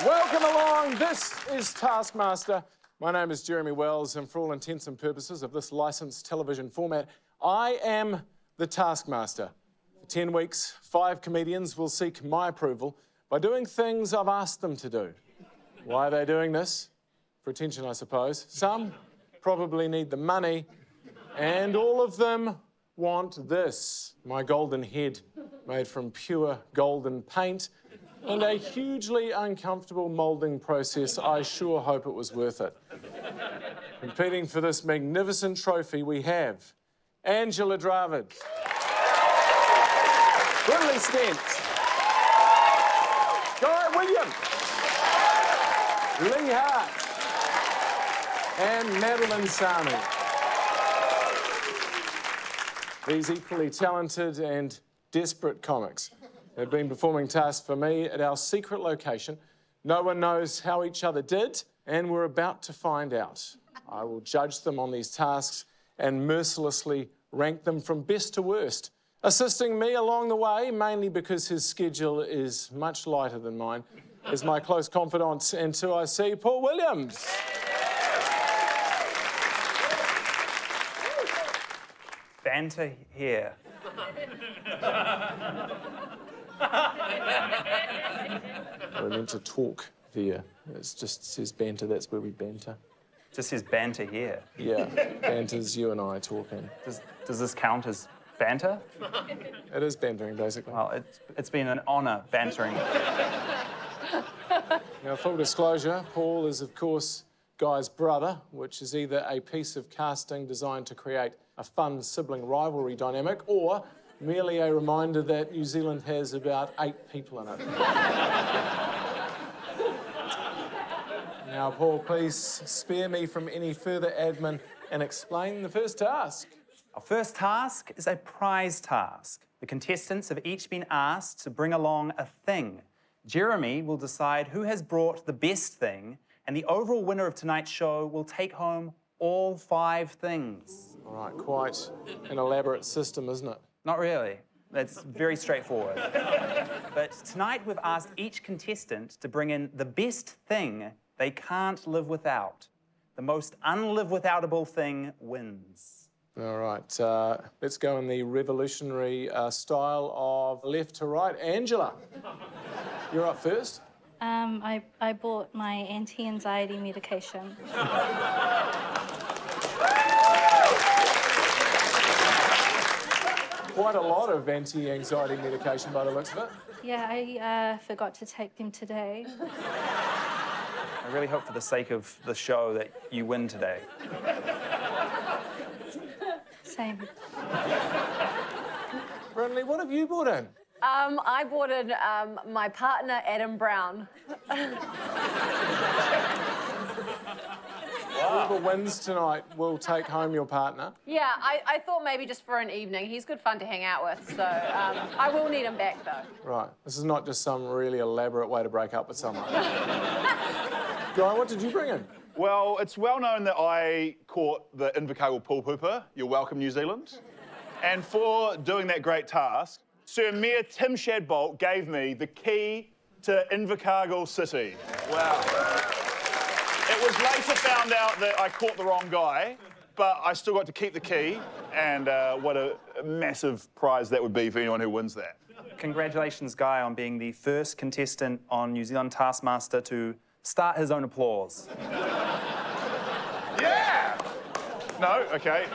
Welcome along. This is Taskmaster. My name is Jeremy Wells, and for all intents and purposes of this licensed television format, I am the Taskmaster. For 10 weeks, 5 comedians will seek my approval by doing things I've asked them to do. Why are they doing this? For attention, I suppose. Some probably need the money, and all of them want this. My golden head, made from pure golden paint, and a hugely uncomfortable moulding process. I sure hope it was worth it. Competing for this magnificent trophy we have Angela Dravid, Brynley Stent, Guy Williams, Lee Hart, and Madeline Sami. These equally talented and desperate comics have been performing tasks for me at our secret location. No one knows how each other did, and we're about to find out. I will judge them on these tasks and mercilessly rank them from best to worst. Assisting me along the way, mainly because his schedule is much lighter than mine, is my close confidant and 2IC, Paul Williams. Banter here. We're meant to talk there. It just says banter, that's where we banter. Just says banter here. Yeah, banter's you and I talking. Does this count as banter? It is bantering, basically. Well, it's been an honour bantering. Now, full disclosure, Paul is, of course, Guy's brother, which is either a piece of casting designed to create a fun sibling rivalry dynamic or merely a reminder that New Zealand has about 8 people in it. Now, Paul, please spare me from any further admin and explain the first task. Our first task is a prize task. The contestants have each been asked to bring along a thing. Jeremy will decide who has brought the best thing, and the overall winner of tonight's show will take home all 5 things. All right, quite an elaborate system, isn't it? Not really. That's very straightforward. But tonight we've asked each contestant to bring in the best thing they can't live without. The most unlive-withoutable thing wins. All right, let's go in the revolutionary style of left to right. Angela, you're up first. I bought my anti-anxiety medication. Quite a lot of anti-anxiety medication by the looks of it. Yeah, I forgot to take them today. I really hope for the sake of the show that you win today. Same. Brynley, what have you brought in? I bought in my partner, Adam Brown. Whoever wins tonight will take home your partner. Yeah, I thought maybe just for an evening. He's good fun to hang out with, so I will need him back, though. Right. This is not just some really elaborate way to break up with someone. Guy, what did you bring in? Well, it's well known that I caught the Invercargill pool pooper. You're welcome, New Zealand. And for doing that great task, Sir Mayor Tim Shadbolt gave me the key to Invercargill City. Wow. It was later found out that I caught the wrong guy, but I still got to keep the key, and what a massive prize that would be for anyone who wins that. Congratulations, Guy, on being the first contestant on New Zealand Taskmaster to start his own applause. Yeah! No? OK.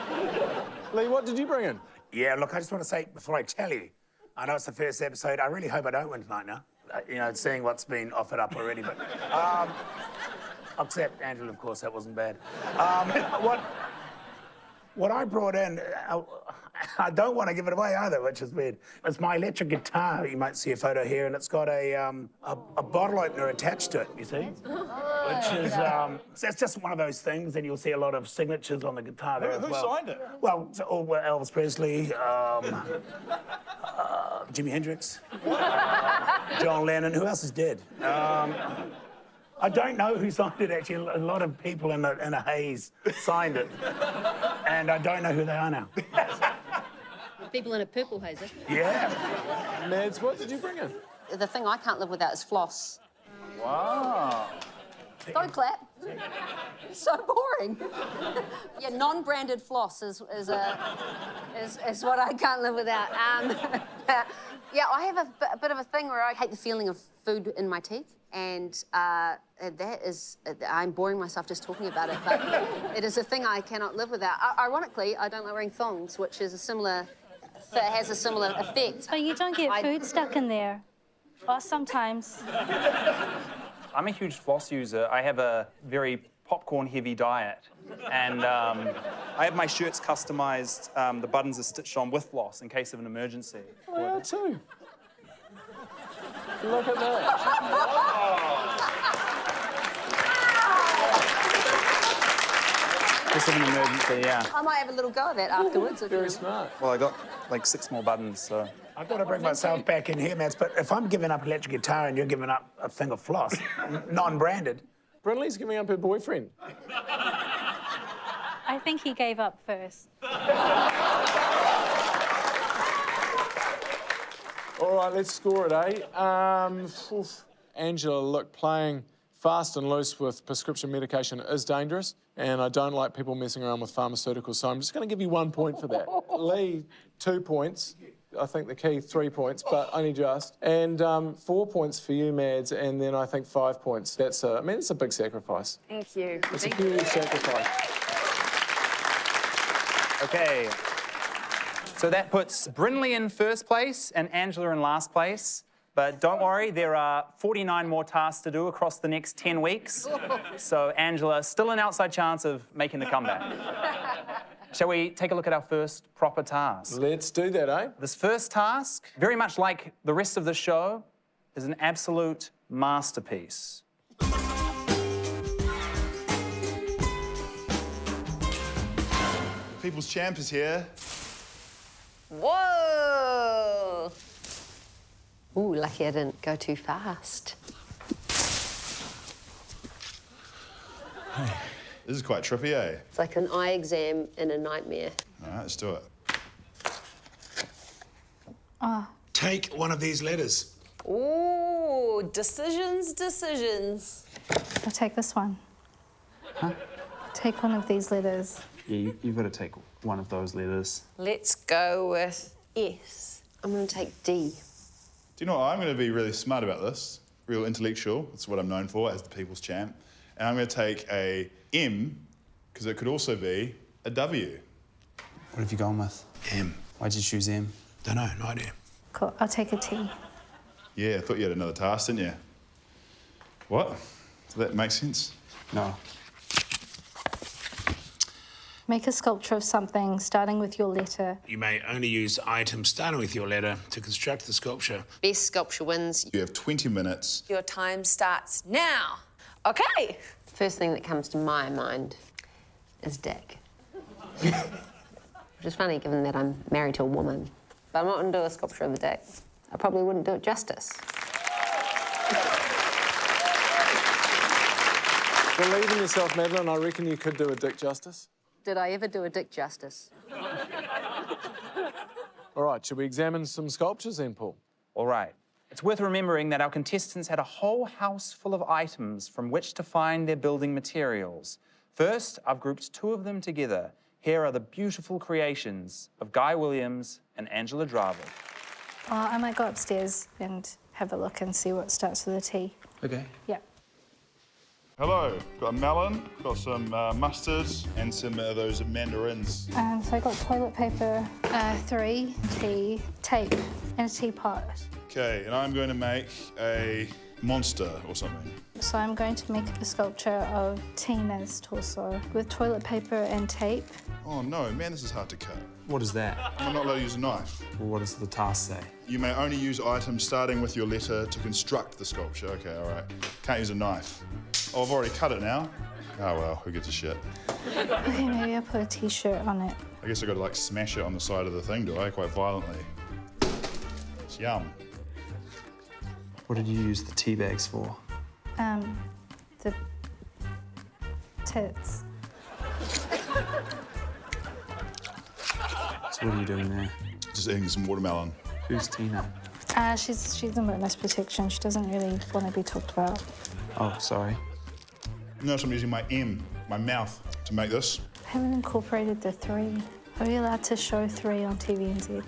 Lee, what did you bring in? Yeah, look, I just want to say, before I tell you, I know it's the first episode. I really hope I don't win tonight now. You know, seeing what's been offered up already, but... except Angela, of course, that wasn't bad. What I brought in, I don't want to give it away either, which is weird. It's my electric guitar. You might see a photo here, and it's got a bottle opener attached to it, you see? Which is, so it's just one of those things, and you'll see a lot of signatures on the guitar there as well. Who signed it? Well, Elvis Presley, Jimi Hendrix, John Lennon. Who else is dead? I don't know who signed it, actually. A lot of people in a haze signed it. And I don't know who they are now. People in a purple hazer. Yeah. Mads, what did you bring in? The thing I can't live without is floss. Wow. Don't clap. So boring. Yeah, non-branded floss is what I can't live without. Yeah, I have a bit of a thing where I hate the feeling of food in my teeth, and that is, I'm boring myself just talking about it, but it is a thing I cannot live without. Ironically, I don't like wearing thongs, which is has a similar effect. But you don't get food stuck in there. Or sometimes. I'm a huge floss user. I have a very popcorn-heavy diet. And I have my shirts customised, the buttons are stitched on with floss in case of an emergency. Oh, too. Look at that. Case of an emergency, yeah. I might have a little go at that afterwards. Very smart. Well, I got like 6 more buttons, so... I've got to bring myself back in here, Mats, but if I'm giving up electric guitar and you're giving up a thing of floss, non-branded... Brynley's giving up her boyfriend. I think he gave up first. All right, let's score it, eh? Angela, look, playing fast and loose with prescription medication is dangerous, and I don't like people messing around with pharmaceuticals, so I'm just going to give you 1 point for that. Lee, 2 points. I think the key 3 points, but only just. And 4 points for you, Mads, and then I think 5 points. It's a big sacrifice. Thank you. It's a huge sacrifice. Okay. So that puts Brynley in first place and Angela in last place. But don't worry, there are 49 more tasks to do across the next 10 weeks. So Angela, still an outside chance of making the comeback. Shall we take a look at our first proper task? Let's do that, eh? This first task, very much like the rest of the show, is an absolute masterpiece. People's champ is here. Whoa! Ooh, lucky I didn't go too fast. This is quite trippy, eh? It's like an eye exam in a nightmare. All right, let's do it. Take one of these letters. Ooh, decisions. I'll take this one. Huh? Take one of these letters. Yeah, you've got to take one of those letters. Let's go with S. I'm going to take D. Do you know what? I'm going to be really smart about this. Real intellectual. That's what I'm known for as the people's champ. And I'm going to take a M, because it could also be a W. What have you gone with? M. Why'd you choose M? Don't know, no idea. Cool, I'll take a T. Yeah, I thought you had another task, didn't you? What? Does that make sense? No. Make a sculpture of something starting with your letter. You may only use items starting with your letter to construct the sculpture. Best sculpture wins. You have 20 minutes. Your time starts now. Okay. First thing that comes to my mind is dick. Which is funny, given that I'm married to a woman. But I'm not going to do a sculpture of a dick. I probably wouldn't do it justice. Believe in yourself, Madeline. I reckon you could do a dick justice. Did I ever do a dick justice? All right, should we examine some sculptures then, Paul? All right. It's worth remembering that our contestants had a whole house full of items from which to find their building materials. First, I've grouped 2 of them together. Here are the beautiful creations of Guy Williams and Angela Dravid. I might go upstairs and have a look and see what starts with a T. Okay. Yeah. Hello. Got a melon, got some mustard, and some of those mandarins. So I got toilet paper, 3, tea, tape, and a teapot. Okay, and I'm going to make a monster or something. So I'm going to make a sculpture of Tina's torso with toilet paper and tape. Oh no, man, this is hard to cut. What is that? I'm not allowed to use a knife. Well, what does the task say? You may only use items starting with your letter to construct the sculpture. Okay, all right. Can't use a knife. Oh, I've already cut it now. Oh well, who gives a shit? Okay, maybe I'll put a T-shirt on it. I guess I got to like smash it on the side of the thing, do I? Quite violently. It's yum. What did you use the tea bags for? The tits. So what are you doing there? Just eating some watermelon. Who's Tina? She's in witness protection. She doesn't really want to be talked about. Oh, sorry. Notice I'm using my M, my mouth, to make this. I haven't incorporated the 3. Are we allowed to show 3 on TVNZ?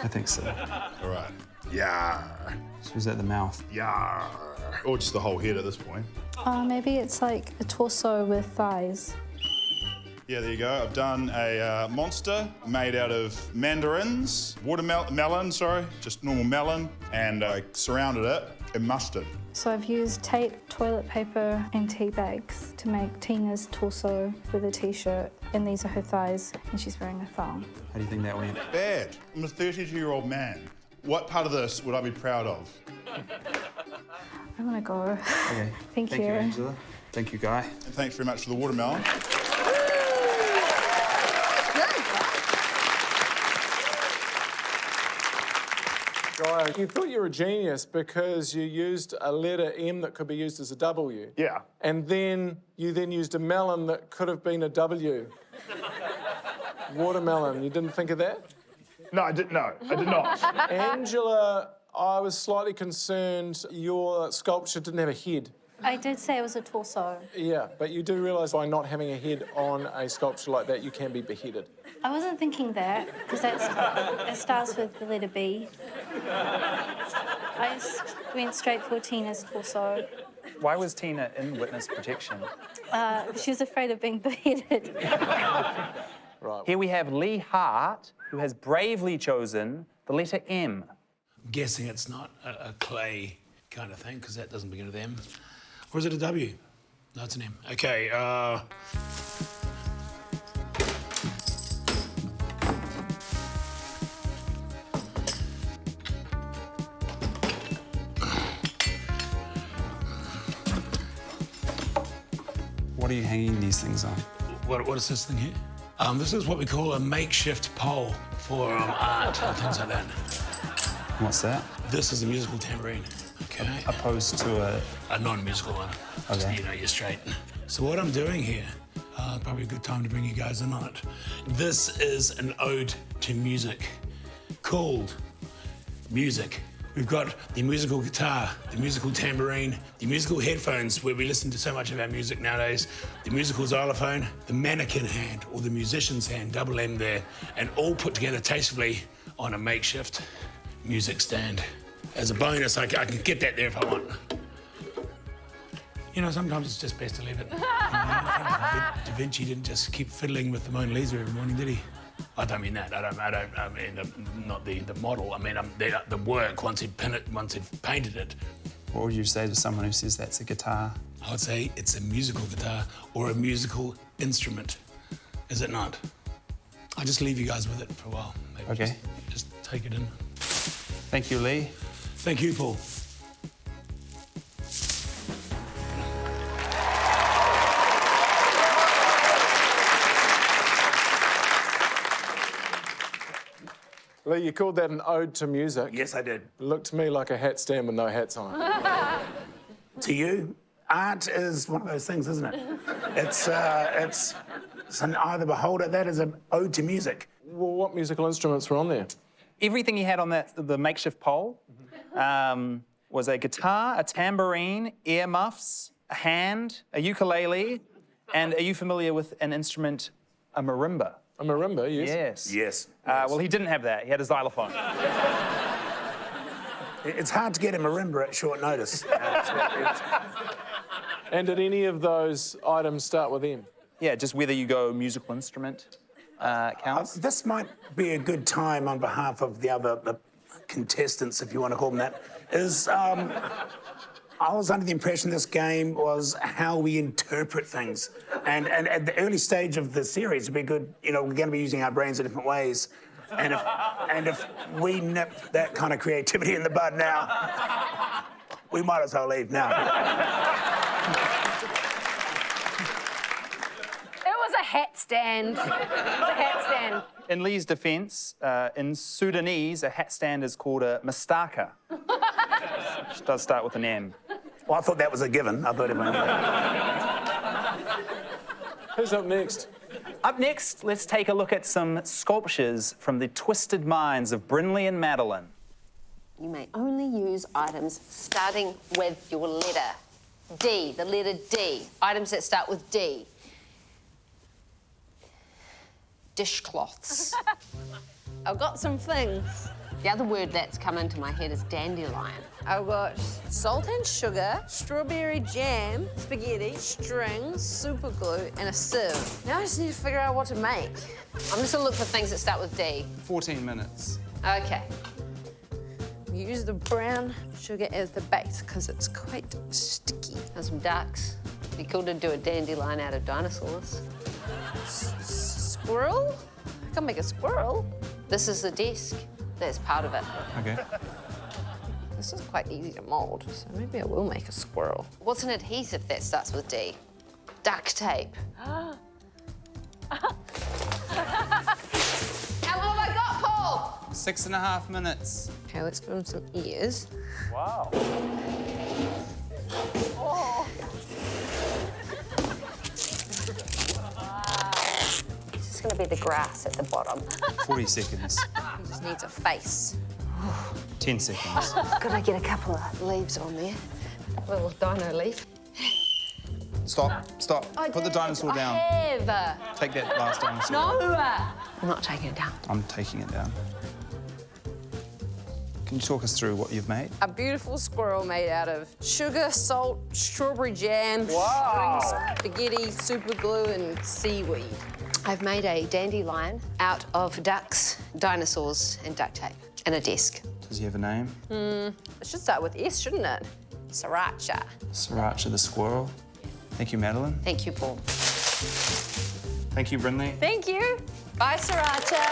I think so. All right. Yeah. So is that the mouth? Yeah. Or just the whole head at this point. Maybe it's like a torso with thighs. Yeah, there you go. I've done a monster made out of mandarins, melon, just normal melon, and I surrounded it in mustard. So I've used tape, toilet paper and tea bags to make Tina's torso with a t-shirt, and these are her thighs, and she's wearing a thong. How do you think that went? Bad. I'm a 32-year-old man. What part of this would I be proud of? I want to go. Okay. Thank you. Angela. Thank you, Guy. And thanks very much for the watermelon. Guy, you thought you were a genius because you used a letter M that could be used as a W. Yeah. And then you used a melon that could have been a W. Watermelon. You didn't think of that? No, I did not. Angela, I was slightly concerned your sculpture didn't have a head. I did say it was a torso. Yeah, but you do realise by not having a head on a sculpture like that, you can be beheaded. I wasn't thinking that, because it starts with the letter B. I just went straight for Tina's torso. Why was Tina in witness protection? She was afraid of being beheaded. Right. Here we have Lee Hart, who has bravely chosen the letter M. I'm guessing it's not a clay kind of thing, because that doesn't begin with M. Or is it a W? No, it's an M. Okay, What are you hanging these things on? what is this thing here? This is what we call a makeshift pole for art and things like that. What's that? This is a musical tambourine, okay? Opposed to A non-musical one. Just, Okay. you know, you're straight. So what I'm doing here, probably a good time to bring you guys in on it. This is an ode to music called Music. We've got the musical guitar, the musical tambourine, the musical headphones where we listen to so much of our music nowadays, the musical xylophone, the mannequin hand or the musician's hand, double M there, and all put together tastefully on a makeshift music stand. As a bonus, I can get that there if I want. You know, sometimes it's just best to leave it. You know, I think Da Vinci didn't just keep fiddling with the Mona Lisa every morning, did he? I don't mean that. I mean not the model. I mean the work once he'd painted it. What would you say to someone who says that's a guitar? I would say it's a musical guitar or a musical instrument. Is it not? I'll just leave you guys with it for a while. Maybe Okay. Just take it in. Thank you, Lee. Thank you, Paul. Lee, you called that an ode to music. Yes, I did. It looked to me like a hat stand with no hats on it. To you, art is one of those things, isn't it? It's an eye of the beholder. That is an ode to music. Well, what musical instruments were on there? Everything he had on the makeshift pole was a guitar, a tambourine, earmuffs, a hand, a ukulele, and are you familiar with an instrument, a marimba? A marimba, yes. Yes. Yes. Well, he didn't have that. He had a xylophone. It's hard to get a marimba at short notice. And did any of those items start with M? Yeah, just whether you go musical instrument counts. This might be a good time on behalf of the contestants, if you want to call them that, is I was under the impression this game was how we interpret things. And at the early stage of the series, it'd be good, you know, we're going to be using our brains in different ways. And if we nip that kind of creativity in the bud now, we might as well leave now. It was a hat stand. It was a hat stand. In Lee's defence, in Sudanese, a hat stand is called a mastaka. Which does start with an M. Well, I thought that was a given. I thought everyone knew. Who's up next? Up next, let's take a look at some sculptures from the twisted minds of Brynley and Madeline. You may only use items starting with your letter D, the letter D. Items that start with D. Dishcloths. I've got some things. The other word that's come into my head is dandelion. I've got salt and sugar, strawberry jam, spaghetti, strings, super glue, and a sieve. Now I just need to figure out what to make. I'm just gonna look for things that start with D. 14 minutes. Okay. Use the brown sugar as the base because it's quite sticky. There's some ducks. It'd be cool to do a dandelion out of dinosaurs. Squirrel? I can make a squirrel. This is the desk. That's part of it. Okay. This is quite easy to mold, so maybe I will make a squirrel. What's an adhesive that starts with D? Duct tape. How long have I got, Paul? 6.5 minutes. Okay, let's give him some ears. Wow. This is gonna be the grass at the bottom. 40 seconds. He just needs a face. 10 seconds. Gotta get a couple of leaves on there. Little dino leaf. Stop. Put the dinosaur down. I have. Take that last dinosaur. No! I'm not taking it down. I'm taking it down. Can you talk us through what you've made? A beautiful squirrel made out of sugar, salt, strawberry jam, strings, spaghetti, super glue, and seaweed. I've made a dandelion out of ducks, dinosaurs, and duct tape, and a desk. Does he have a name? It should start with S, shouldn't it? Sriracha. Sriracha the squirrel. Thank you, Madeline. Thank you, Paul. Thank you, Brynley. Thank you. Bye, Sriracha.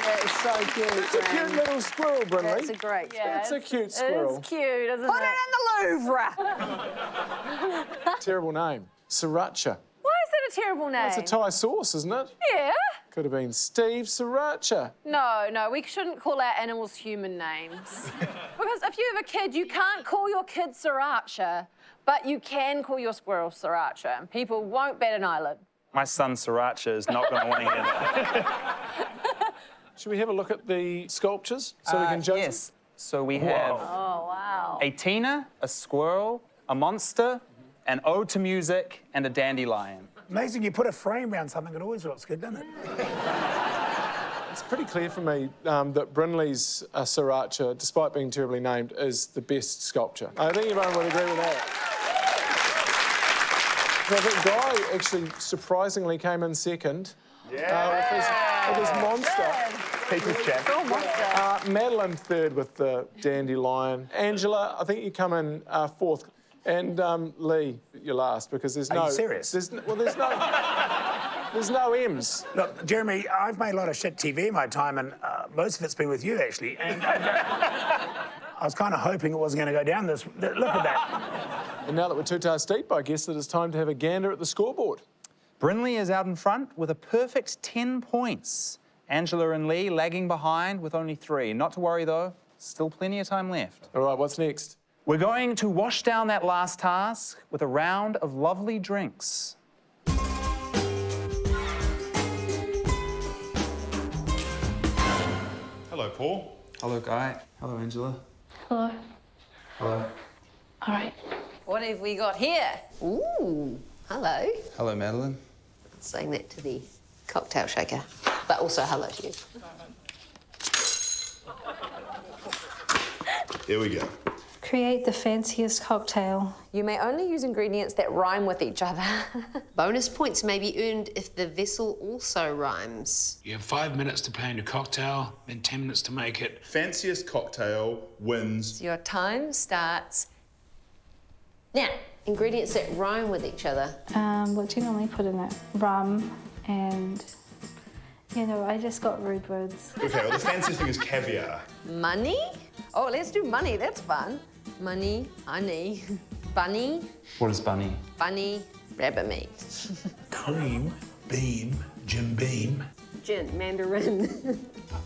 That is so cute. It's a cute little squirrel, Brynley. That's a great squirrel. It's a cute squirrel. It's cute, isn't Put it? it in the Louvre. Terrible name. Sriracha. Why is that a terrible name? It's a Thai sauce, isn't it? Yeah. Could have been Steve Sriracha. No, we shouldn't call our animals human names. Because if you have a kid, you can't call your kid Sriracha, but you can call your squirrel Sriracha, and people won't bat an eyelid. My son Sriracha is not going to want to hear that. Should we have a look at the sculptures so we can judge Yes. So we have Oh, wow. a Tina, a squirrel, a monster, an ode to music, and a dandelion. Amazing, you put a frame around something, it always looks good, doesn't it? It's pretty clear for me that Brynley's Sriracha, despite being terribly named, is the best sculpture. I think everyone would agree with that. I think Guy actually surprisingly came in second. With his monster. People's champ. Madeline third with the dandelion. Angela, I think you come in fourth. And Lee, you're last because there's no. Are you serious? There's no M's. Look, Jeremy, I've made a lot of shit TV in my time, and most of it's been with you, actually. And I was kind of hoping it wasn't going to go down this. Look at that. And now that we're 2 tasks deep, I guess that it's time to have a gander at the scoreboard. Brynley is out in front with a perfect 10 points. Angela and Lee lagging behind with only 3. Not to worry, though. Still plenty of time left. All right, what's next? We're going to wash down that last task with a round of lovely drinks. Hello, Paul. Hello, Guy. Hello, Angela. Hello. Hello. All right. What have we got here? Ooh, hello. Hello, Madeline. Saying that to the cocktail shaker, but also hello to you. Here we go. Create the fanciest cocktail. You may only use ingredients that rhyme with each other. Bonus points may be earned if the vessel also rhymes. You have 5 minutes to plan your cocktail, then 10 minutes to make it. Fanciest cocktail wins. Your time starts now. Ingredients that rhyme with each other. What do you normally put in it? Rum and, I just got rude words. Okay, well, the fanciest thing is caviar. Money? Oh, let's do money. That's fun. Money, honey, bunny, What is bunny? bunny, rabbit meat. Cream, beam, Jim Beam. Gin, mandarin,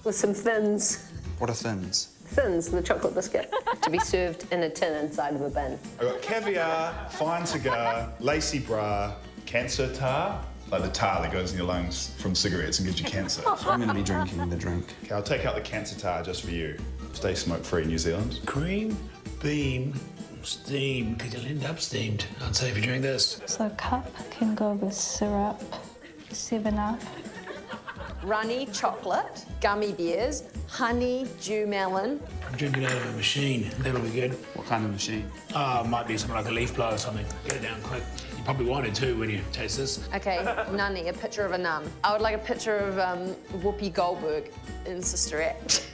with some thins. What are thins? Thins, the chocolate biscuit, to be served in a tin inside of a bin. I got caviar, fine cigar, lacy bra, cancer tar. like the tar that goes in your lungs from cigarettes and gives you cancer. So I'm going to be drinking the drink. Okay, I'll take out the cancer tar just for you. Stay smoke-free, New Zealand. Cream, beam, steam, because you'll end up steamed. I'd say if you drink this. So a cup can go with syrup, 7-Up. Runny chocolate, gummy bears, honey dew melon. Drink it out of a machine. That'll be good. What kind of machine? Might be something like a leaf blower or something. Get it down quick. You probably want it too when you taste this. Okay, nunny, a picture of a nun. I would like a picture of Whoopi Goldberg in Sister Act.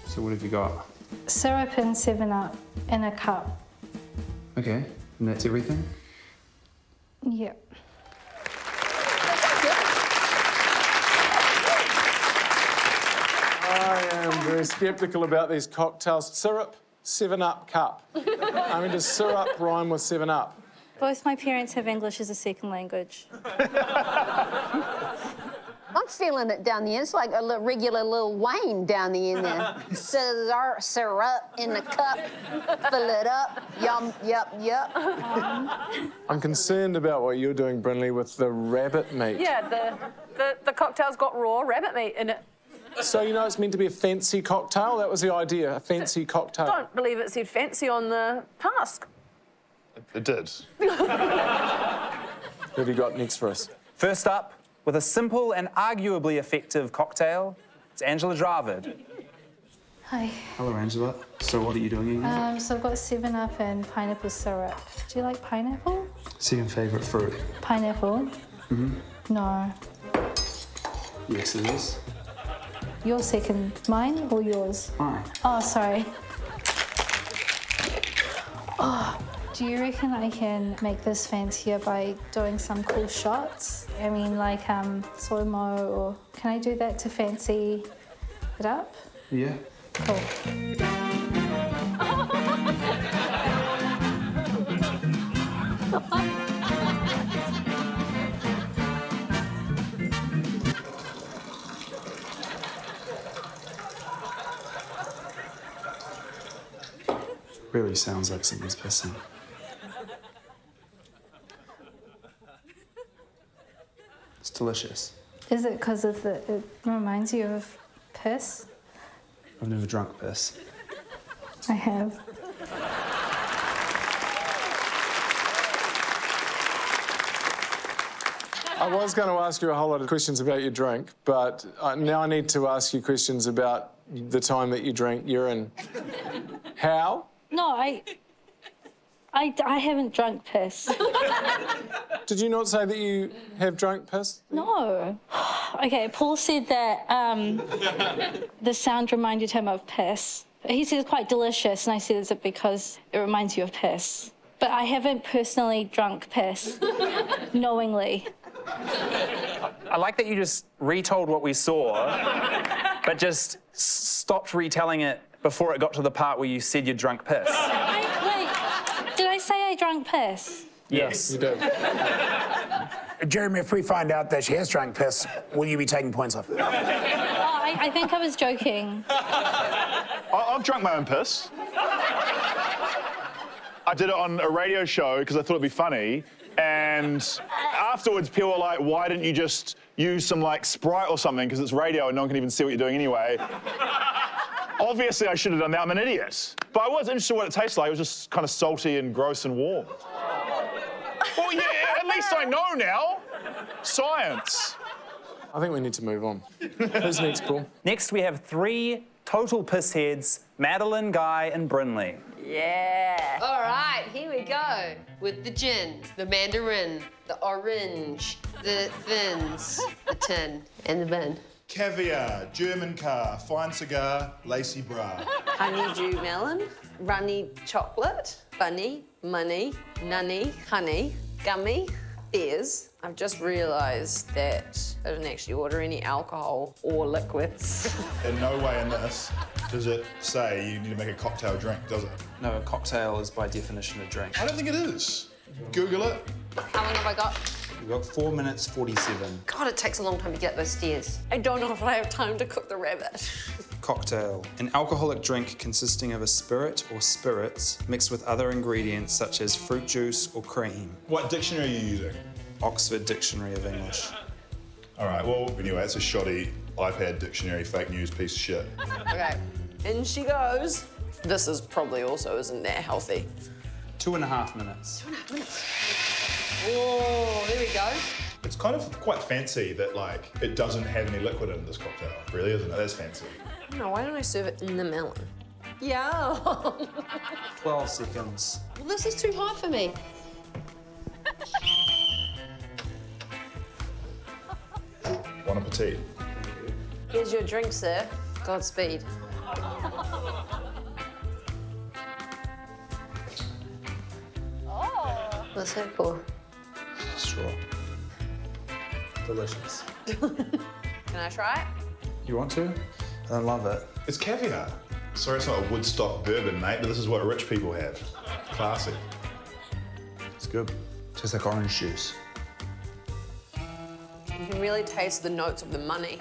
So what have you got? Syrup and 7-Up in a cup. Okay, and that's everything? Yep. I am very sceptical about these cocktails. Syrup, 7-Up cup. I mean, does syrup rhyme with 7-Up? Both my parents have English as a second language. I'm feeling it down the end. It's like a regular Lil Wayne down the end there. Syrup in the cup, fill it up, yum, yup, yup. I'm concerned about what you're doing, Brynley, with the rabbit meat. Yeah, the cocktail's got raw rabbit meat in it. So you know it's meant to be a fancy cocktail? That was the idea, a fancy cocktail. Don't believe it said fancy on the task. It did. What have you got next for us? First up, with a simple and arguably effective cocktail, it's Angela Dravid. Hi. Hello, Angela. So what are you doing again? So I've got 7-Up and pineapple syrup. Do you like pineapple? Second favourite fruit? Pineapple? No. Yes, it is. Your second, mine or yours? Mine. Oh, sorry. Oh, do you reckon I can make this fancier by doing some cool shots? I mean, like slow-mo, or can I do that to fancy it up? Yeah. Cool. Really sounds like someone's pissing. It's delicious. Is it because of it reminds you of piss? I've never drunk piss. I have. I was going to ask you a whole lot of questions about your drink, but now I need to ask you questions about the time that you drank urine. How? No, I haven't drunk piss. Did you not say that you have drunk piss? No. Okay, Paul said that the sound reminded him of piss. He said it's quite delicious, and I said, is it because it reminds you of piss? But I haven't personally drunk piss, knowingly. I like that you just retold what we saw, but just stopped retelling it before it got to the part where you said you drunk piss. Wait, did I say I drank piss? Yes. You did. Jeremy, if we find out that she has drunk piss, will you be taking points off? Oh, I think I was joking. I've drunk my own piss. I did it on a radio show because I thought it'd be funny, and afterwards people were like, why didn't you just use some like Sprite or something, because it's radio and no one can even see what you're doing anyway. Obviously I should have done that, I'm an idiot. But I was interested in what it tastes like. It was just kind of salty and gross and warm. Well, yeah, at least I know now. Science. I think we need to move on. Who's next, Paul? Next, we have 3 total piss heads, Madeline, Guy, and Brynley. Yeah. All right, here we go. With the gin, the mandarin, the orange, the thins, the tin, and the bin. Caviar, German car, fine cigar, lacy bra. Honeydew melon, runny chocolate, bunny, money, nunny, honey, gummy, beers. I've just realised that I didn't actually order any alcohol or liquids. In no way in this does it say you need to make a cocktail drink, does it? No, a cocktail is by definition a drink. I don't think it is. Google it. How long have I got? You've got 4 minutes 47. God, it takes a long time to get those stairs. I don't know if I have time to cook the rabbit. Cocktail. An alcoholic drink consisting of a spirit or spirits mixed with other ingredients such as fruit juice or cream. What dictionary are you using? Oxford Dictionary of English. All right, well, anyway, it's a shoddy iPad dictionary fake news piece of shit. Okay, in she goes. This is probably also isn't that healthy. 2.5 minutes. 2.5 minutes. Oh, there we go. It's kind of quite fancy that, like, it doesn't have any liquid in this cocktail. Really, isn't it? That's fancy. No, why don't I serve it in the melon? Yeah. 12 seconds. Well, this is too hot for me. Bon appetit. Here's your drink, sir. Godspeed. What's that for? Straw. Delicious. Can I try it? You want to? I don't love it. It's caviar. Sorry, it's not a Woodstock bourbon, mate, but this is what rich people have. Classy. It's good. Tastes like orange juice. You can really taste the notes of the money.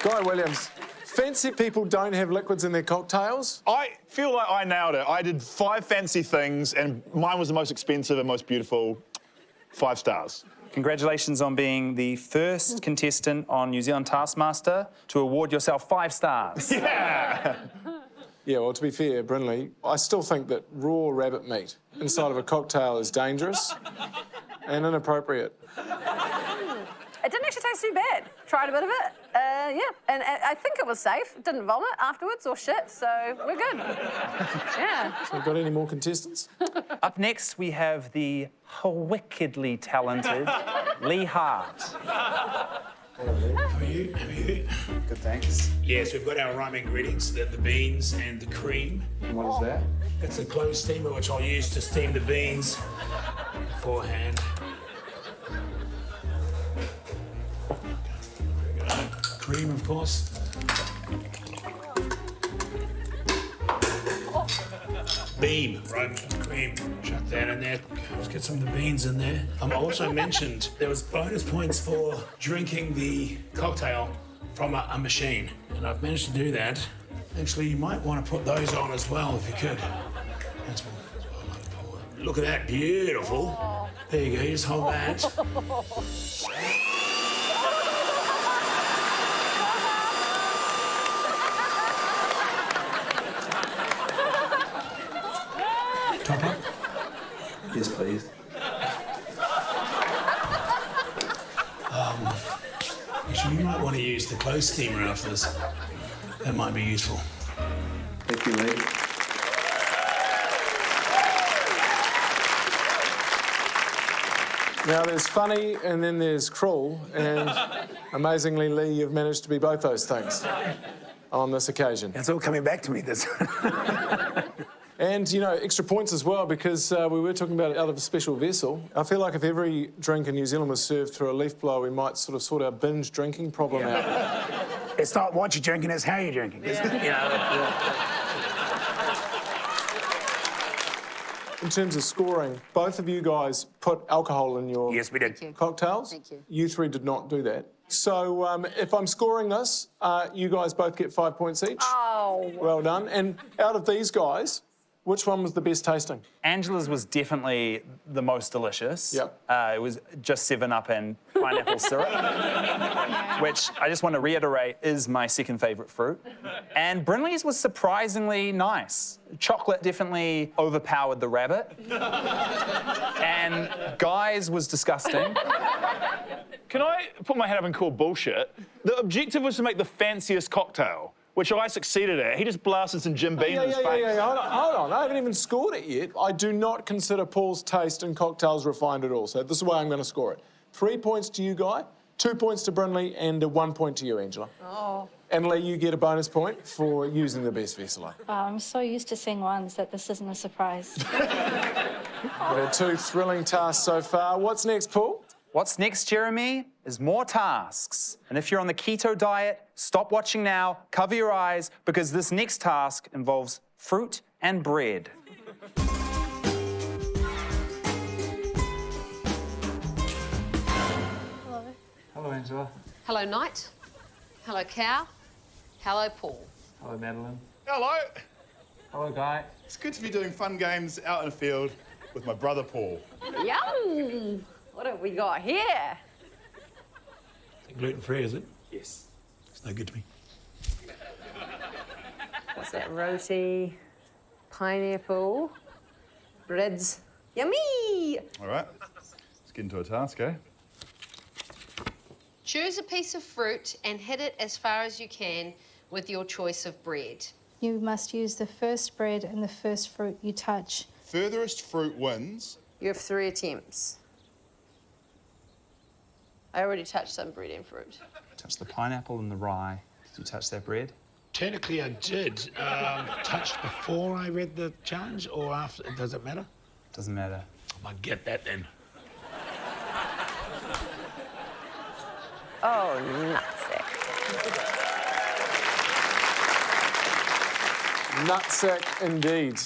Guy Williams, fancy people don't have liquids in their cocktails. I feel like I nailed it. I did 5 fancy things, and mine was the most expensive and most beautiful. 5 stars. Congratulations on being the first contestant on New Zealand Taskmaster to award yourself 5 stars. Yeah. Yeah, well, to be fair, Brynley, I still think that raw rabbit meat inside of a cocktail is dangerous and inappropriate. It didn't actually taste too bad. Tried a bit of it. Yeah, and I think it was safe. Didn't vomit afterwards or shit, so we're good. Yeah. So, got any more contestants? Up next, we have the wickedly talented Lee Hart. How are you? How are you? Good, thanks. Yes, we've got our rhyming ingredients, the beans and the cream. And what is that? It's a closed steamer, which I'll use to steam the beans beforehand. Cream, of course. Beam, right, cream. Chuck that in there. Let's get some of the beans in there. I also mentioned there was bonus points for drinking the cocktail from a machine, and I've managed to do that. Actually, you might want to put those on as well if you could. That's what I like to pour. Look at that, beautiful. There you go, you just hold that. Top up? Yes, please. Actually, you might want to use the closed steamer after this. That might be useful. Thank you, Lee. Now, there's funny and then there's cruel, and amazingly, Lee, you've managed to be both those things on this occasion. It's all coming back to me, this. And, you know, extra points as well, because we were talking about it out of a special vessel. I feel like if every drink in New Zealand was served through a leaf blower, we might sort our binge drinking problem out. It's not what you're drinking, it's how you're drinking. Isn't it? You know? In terms of scoring, both of you guys put alcohol in your Yes, we did. cocktails. Thank you. You 3 did not do that. So if I'm scoring this, you guys both get 5 points each. Oh. Well done. And out of these guys, which one was the best tasting? Angela's was definitely the most delicious. Yep. It was just 7-Up and pineapple syrup, which I just want to reiterate is my second favourite fruit. And Brynley's was surprisingly nice. Chocolate definitely overpowered the rabbit. And Guy's was disgusting. Can I put my hand up and call bullshit? The objective was to make the fanciest cocktail, which I succeeded at. He just blasted some Jim Beam in his face. Hold on. I haven't even scored it yet. I do not consider Paul's taste in cocktails refined at all. So this is why I'm going to score it. 3 points to you, Guy. 2 points to Brynley, and 1 point to you, Angela. Oh. And Lee, you get a bonus point for using the best vessel. I'm so used to seeing ones that this isn't a surprise. We've had 2 thrilling tasks so far. What's next, Paul? What's next, Jeremy, is more tasks. And if you're on the keto diet, stop watching now, cover your eyes, because this next task involves fruit and bread. Hello. Hello, Angela. Hello, Knight. Hello, Cow. Hello, Paul. Hello, Madeline. Hello. Hello, Guy. It's good to be doing fun games out in the field with my brother Paul. Yum! What have we got here? Gluten-free, is it? Yes. It's no good to me. What's that? Roti, pineapple, breads. Yummy! All right, let's get into a task, eh? Choose a piece of fruit and hit it as far as you can with your choice of bread. You must use the first bread and the first fruit you touch. Furthest fruit wins. You have 3 attempts. I already touched some bread and fruit. Touch the pineapple and the rye. Did you touch that bread? Technically, I did. Touched before I read the challenge or after? Does it matter? Doesn't matter. I might get that then. Oh, nutsack. Nutsack indeed.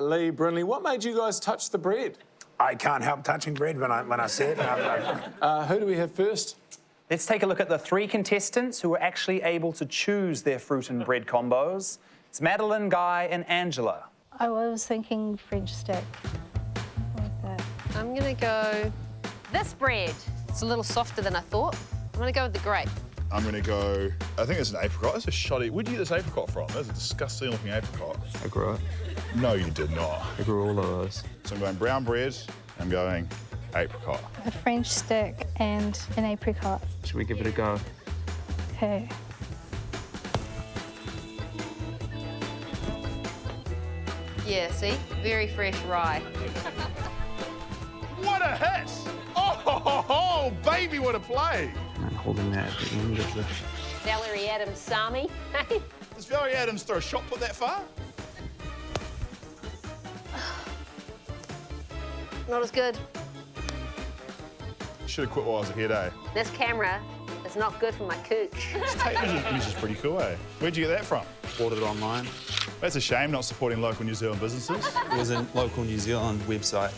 Lee, Brynley, what made you guys touch the bread? I can't help touching bread when I see it. Who do we have first? Let's take a look at the 3 contestants who were actually able to choose their fruit and bread combos. It's Madeline, Guy, and Angela. I was thinking French stick. Like that. I'm gonna go this bread. It's a little softer than I thought. I'm gonna go with the grape. I'm going to go, I think it's an apricot. It's a shoddy. Where'd you get this apricot from? That's a disgusting looking apricot. I grew it. No, you did not. I grew all of those. So I'm going brown bread. I'm going apricot. A French stick and an apricot. Should we give it a go? Okay. Yeah, see? Very fresh rye. What a hit! Oh, baby, what a play! I'm holding that at the end of the... Valerie Adams Sami. Does Valerie Adams throw a shot put that far? Not as good. Should have quit while I was ahead, eh? This camera is not good for my cooch. This tape measure is pretty cool, eh? Where'd you get that from? Bought it online. That's a shame not supporting local New Zealand businesses. It was a local New Zealand website.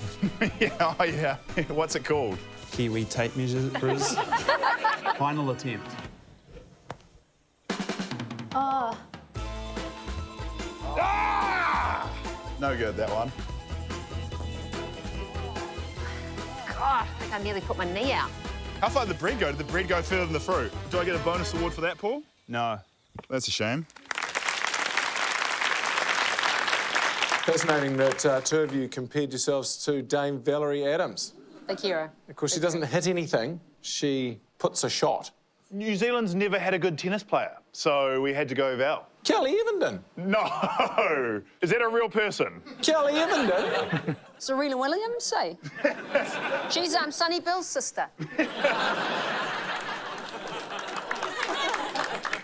Yeah, oh yeah. What's it called? Kiwi tape measures. Final attempt. Oh, Ah! No good, that one. God, I think I nearly put my knee out. How far did the bread go? Did the bread go further than the fruit? Do I get a bonus award for that, Paul? No. That's a shame. Fascinating that 2 of you compared yourselves to Dame Valerie Adams. Thank you. Of course, she doesn't hit anything. She puts a shot. New Zealand's never had a good tennis player, so we had to go Val. Kelly Evenden. No! Is that a real person? Kelly Evenden. Serena Williams, say. She's Sonny Bill's sister.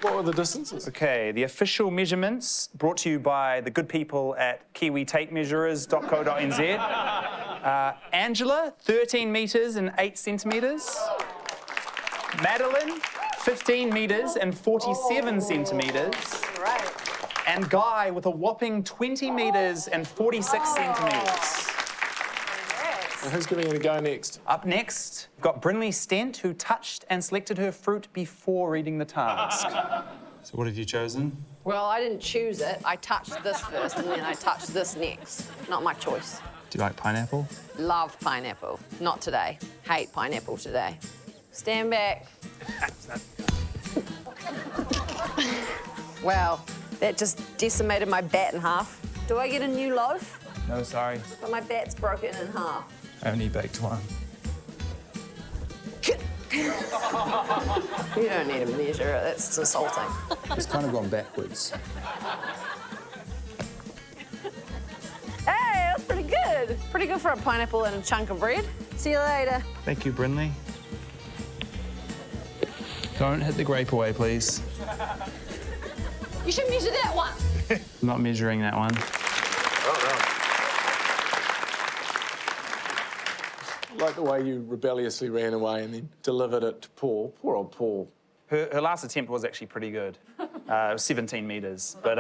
What were the distances? Okay, the official measurements brought to you by the good people at kiwitapemeasurers.co.nz. Angela, 13 metres and 8 centimetres. Madeline, 15 metres and 47 centimetres. Right. And Guy with a whopping 20 metres and 46 centimetres. And who's giving it a go next? Up next, we've got Brynley Stent, who touched and selected her fruit before reading the task. So what have you chosen? Well, I didn't choose it. I touched this first and then I touched this next. Not my choice. Do you like pineapple? Love pineapple. Not today. Hate pineapple today. Stand back. Wow, that just decimated my bat in half. Do I get a new loaf? No, sorry. But my bat's broken in half. I only baked one. You don't need to measure it. That's insulting. It's kind of gone backwards. Hey, that's pretty good. Pretty good for a pineapple and a chunk of bread. See you later. Thank you, Brynley. Don't hit the grape away, please. You should measure that one. I'm not measuring that one. I like the way you rebelliously ran away and then delivered it to Paul. Poor old Paul. Her last attempt was actually pretty good. 17 metres, but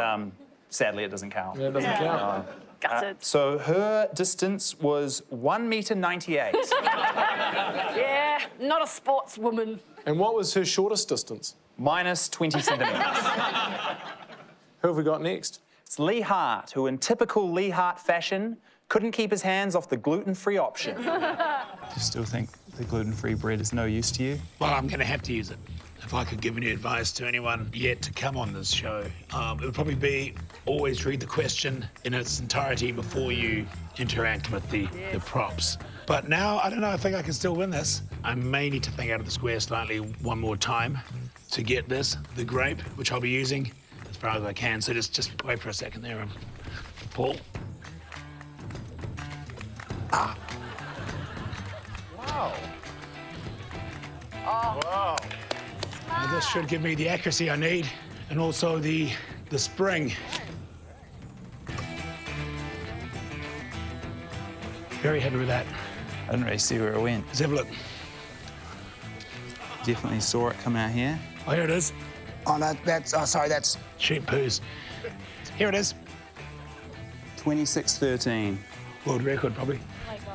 sadly it doesn't count. Yeah, it doesn't count. Got it. So her distance was 1 metre 98. Yeah, not a sportswoman. And what was her shortest distance? Minus 20 centimetres. Who have we got next? It's Lee Hart, who in typical Lee Hart fashion, couldn't keep his hands off the gluten-free option. Do you still think the gluten-free bread is no use to you? Well, I'm going to have to use it. If I could give any advice to anyone yet to come on this show, it would probably be always read the question in its entirety before you interact with the props. But now, I don't know, I think I can still win this. I may need to think out of the square slightly one more time to get this, the grape, which I'll be using as far as I can. So just wait for a second there, Paul. Wow. Oh. Wow. Now, this should give me the accuracy I need and also the spring. Very happy with that. I didn't really see where it went. Let's have a look. Definitely saw it come out here. Oh, here it is. Oh, no, that's... Oh, sorry, that's... Sheep poos. Here it is. 26:13. World record, probably.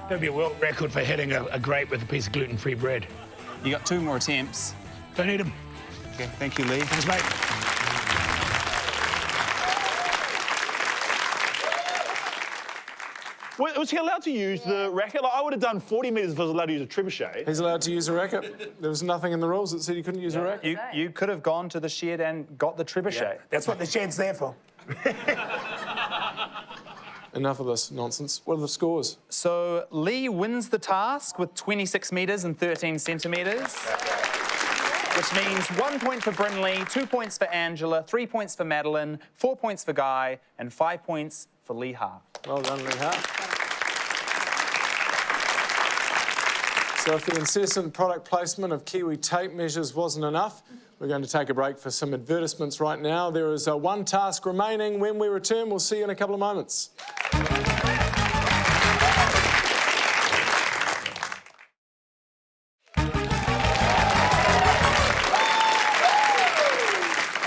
That'd be a world record for hitting a grape with a piece of gluten-free bread. You got 2 more attempts. Don't need them. Okay, thank you, Lee. Thanks, mate. Was he allowed to use the racket? Like, I would have done 40 metres if I was allowed to use a trebuchet. He's allowed to use a racket. There was nothing in the rules that said he couldn't use a racket. You could have gone to the shed and got the trebuchet. That's what the shed's there for. Enough of this nonsense. What are the scores? So Lee wins the task with 26 metres and 13 centimetres, which means 1 point for Brynley, 2 points for Angela, 3 points for Madeline, 4 points for Guy, and 5 points for Lee Hart. Well done, Lee Hart. So if the incessant product placement of Kiwi tape measures wasn't enough, we're going to take a break for some advertisements right now. There is one task remaining. When we return, we'll see you in a couple of moments.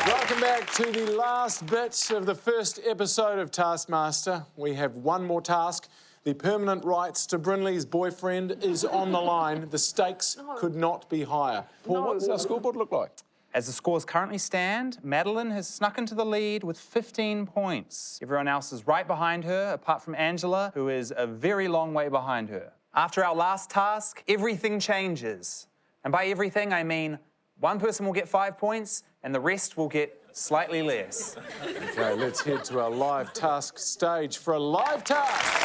Welcome back to the last bit of the first episode of Taskmaster. We have one more task. The permanent rights to Brynley's boyfriend is on the line. The stakes could not be higher. Paul, what does our scoreboard look like? As the scores currently stand, Madeline has snuck into the lead with 15 points. Everyone else is right behind her, apart from Angela, who is a very long way behind her. After our last task, everything changes. And by everything, I mean one person will get 5 points and the rest will get slightly less. Okay, let's head to our live task stage for a live task.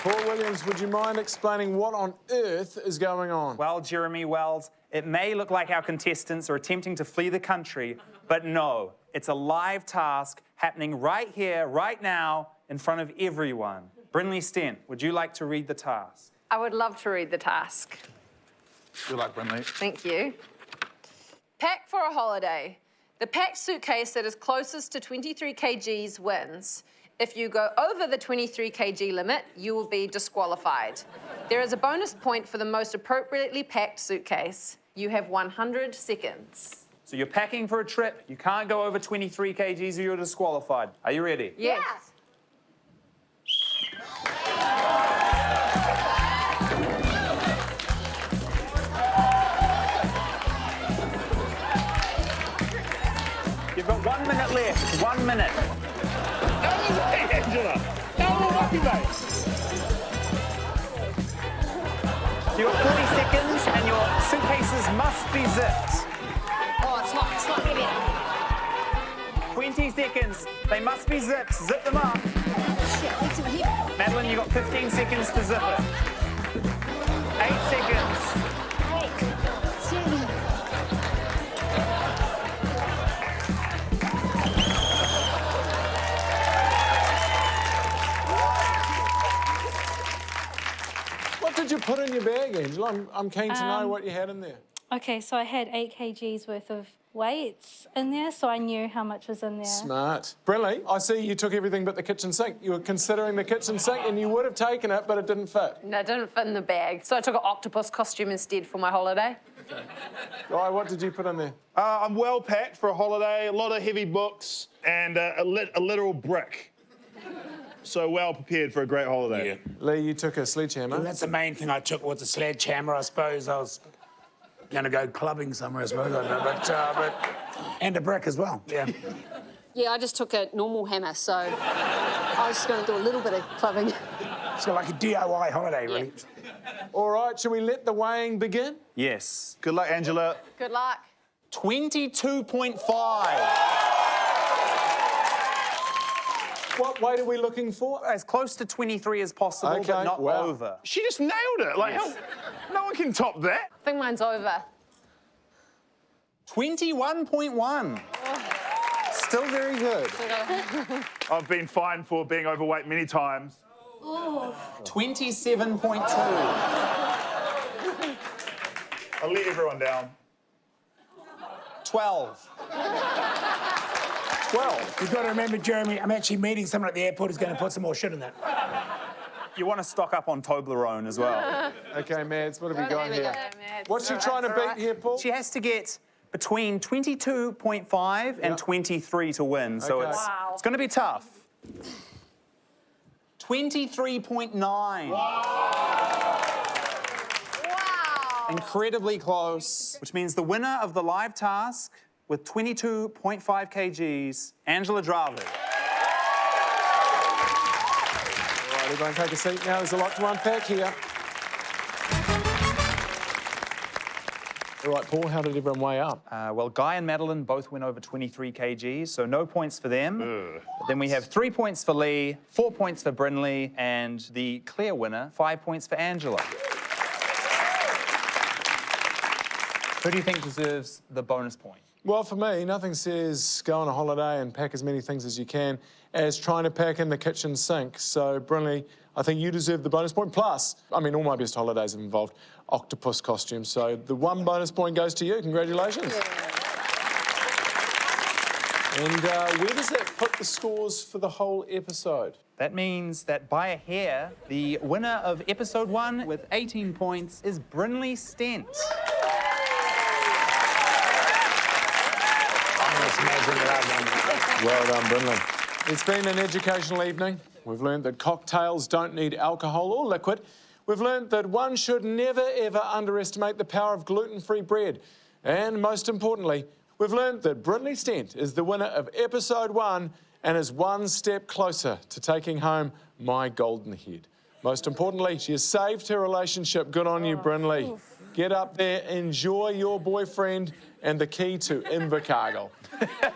Paul Williams, would you mind explaining what on earth is going on? Well, Jeremy Wells, it may look like our contestants are attempting to flee the country, but no, it's a live task happening right here, right now, in front of everyone. Brynley Stent, would you like to read the task? I would love to read the task. Good luck, Brynley. Thank you. Pack for a holiday. The packed suitcase that is closest to 23 kgs wins. If you go over the 23 kg limit, you will be disqualified. There is a bonus point for the most appropriately packed suitcase. You have 100 seconds. So you're packing for a trip, you can't go over 23 kgs or you're disqualified. Are you ready? Yes. You've got 1 minute left, 1 minute. Angela! How lucky, mate! You've got 40 seconds and your suitcases must be zipped. Oh, it's not heavy. 20 seconds. They must be zipped. Zip them up. Shit, it's too heavy. Madeline, you've got 15 seconds to zip it. 8 seconds. 8, 7. What did you put in your bag, Angela? I'm keen to know what you had in there. Okay, so I had 8 kgs worth of weights in there, so I knew how much was in there. Smart. Brynley, I see you took everything but the kitchen sink. You were considering the kitchen sink and you would have taken it, but it didn't fit. No, it didn't fit in the bag, so I took an octopus costume instead for my holiday. Guy, what did you put in there? I'm well packed for a holiday, a lot of heavy books, and a literal brick. So well prepared for a great holiday. Yeah. Lee, you took a sledgehammer. Well, that's the main thing I took was a sledgehammer, I suppose. I was going to go clubbing somewhere, I suppose. I don't know. But And a brick as well, yeah. Yeah, I just took a normal hammer, so I was just going to do a little bit of clubbing. So like a DIY holiday, really. All right, shall we let the weighing begin? Yes. Good luck, Angela. Good luck. 22.5. What weight are we looking for? As close to 23 as possible, Okay, but not wow. over. She just nailed it. Like, no one can top that. I think mine's over. 21.1. Still very good. I've been fined for being overweight many times. 27.2. I'll let everyone down. 12. 12. You've got to remember, Jeremy, I'm actually meeting someone at the airport who's going to put some more shit in that. You want to stock up on Toblerone as well. Okay, Mads, what have we got There we here? go, Mads. What's she trying to beat here, Paul? She has to get between 22.5 and 23 to win, so Okay. it's going to be tough. 23.9. Wow. Incredibly close, which means the winner of the live task with 22.5 kgs, Angela Dravu. All right, everyone take a seat now. There's a lot to unpack here. All right, Paul, how did everyone weigh up? Well, Guy and Madeline both went over 23 kgs, so no points for them. But then we have 3 points for Lee, 4 points for Brynley, and the clear winner, 5 points for Angela. Who do you think deserves the bonus point? Well, for me, nothing says go on a holiday and pack as many things as you can as trying to pack in the kitchen sink. So, Brynley, I think you deserve the bonus point. Plus, I mean, all my best holidays have involved octopus costumes. So the 1 bonus point goes to you. Congratulations. Yeah. And where does that put the scores for the whole episode? That means that by a hair, the winner of episode 1 with 18 points is Brynley Stent. Well done, Brynley. It's been an educational evening. We've learned that cocktails don't need alcohol or liquid. We've learned that one should never, ever underestimate the power of gluten-free bread. And most importantly, we've learned that Brynley Stent is the winner of episode 1 and is 1 step closer to taking home my golden head. Most importantly, she has saved her relationship. Good on you, Brynley. Get up there, enjoy your boyfriend and the key to Invercargill.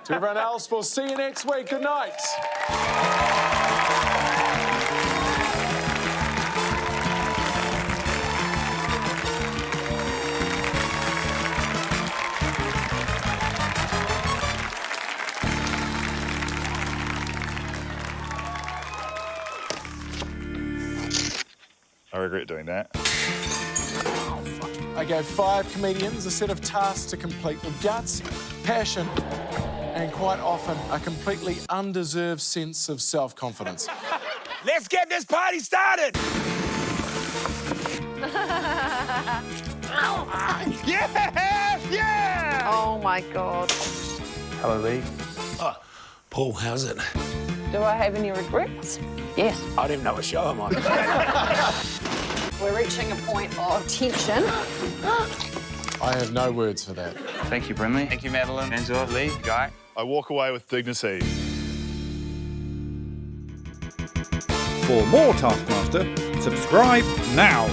To everyone else, we'll see you next week. Good night. I regret doing that. I gave 5 comedians a set of tasks to complete with guts, passion, and quite often a completely undeserved sense of self-confidence. Let's get this party started! Yes! Yeah! Oh my God. Hello, Lee. Oh, Paul, how's it? Do I have any regrets? Yes, I didn't know a show I'm on. We're reaching a point of tension. I have no words for that. Thank you, Brynley. Thank you, Madeline, Angela, Lee, Guy. I walk away with dignity. For more Taskmaster, subscribe now.